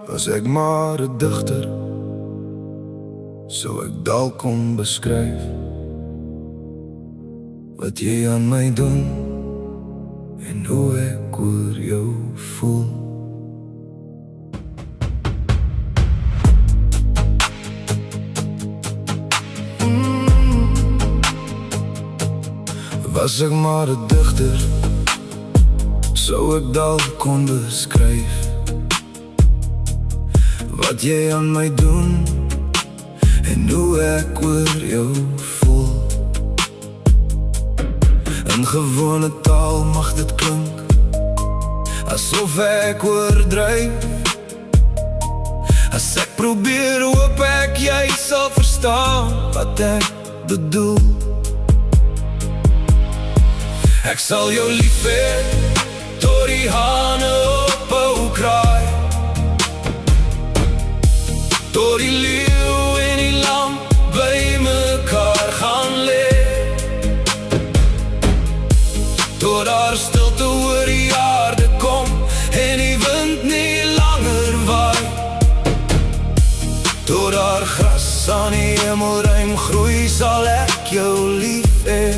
Was ek maar 'n digter, sou ek dalk kon beskryf wat jy aan my doen en hoe ek oor jou voel. Was ek maar 'n digter, sou ek dalk kon beskryf wat jy aan my doen en hoe ek oor jou voel. In gewone taal mag dit klink asof ek oordryf. As ek probeer, hoop ek jy sal verstaan wat ek bedoel. Ek sal jou lief hê tot die hane ophou kraai, tot die leeu en die lam by mekaar gaan lê, tot daar stilte oor die aarde kom en die wind nie langer waai, tot daar gras aan die hemelruim groei, sal ek jou lief hê.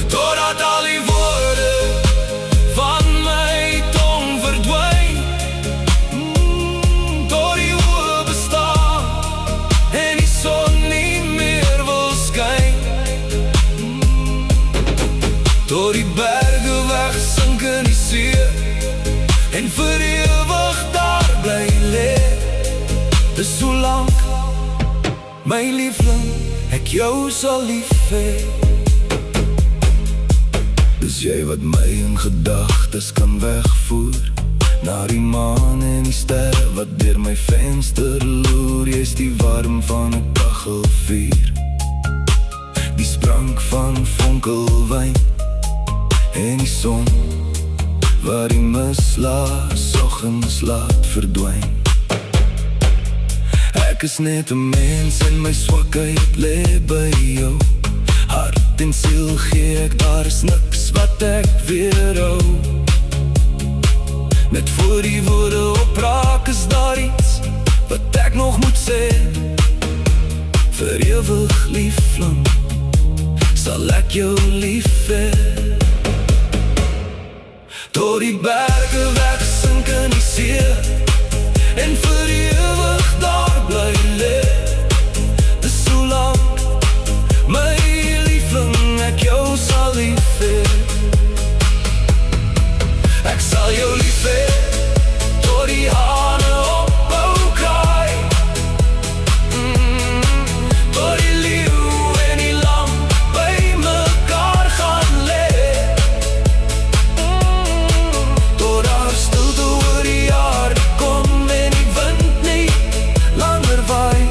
Totdat al die woorde van my tong verdwyn, tot die oë bestaan en die son nie meer wil skyn, tot die berge wegsink in die see en vir ewig daar bly lê. Dis so lank, my liefling, ek jou sal lief hê. Dis jy wat my in gedagtes kan wegvoer na die maan en die sterre wat deur my venster loer. Jy's die warm van 'n kachelvuur, die sprank van fonkelwyn en die son waar die mislaat soggens laat verdwyn. Ek is net 'n mens en my swakheid lê by jou. Hart en siel gee ek, daar is niks wat ek weerhou. Net voor die woorde opraak is daar iets wat ek nog moet sê. Vir ewig liefling, sal ek jou lief hê. Tot die berge wegsink in die see en vir ewig daar bly lê. Dis so lank, my liefling, ek jou sal lief hê. Ek sal jou lief hê tot die hane ophou kraai, tot die leeu en die lam by mekaar gaan lê, tot daar stilte oor die aarde kom en die wind nie langer waai,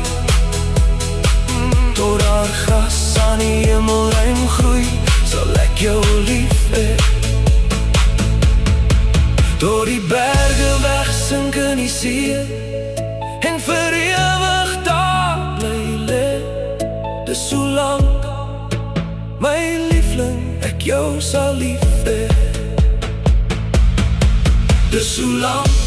tot daar gras aan die hemelruim groei, sal ek jou lief hê. Tot die berge wegsink in die see en vir ewig daar bly lê. Dis so lank, my liefling, ek jou sal lief hê. Dis so lank,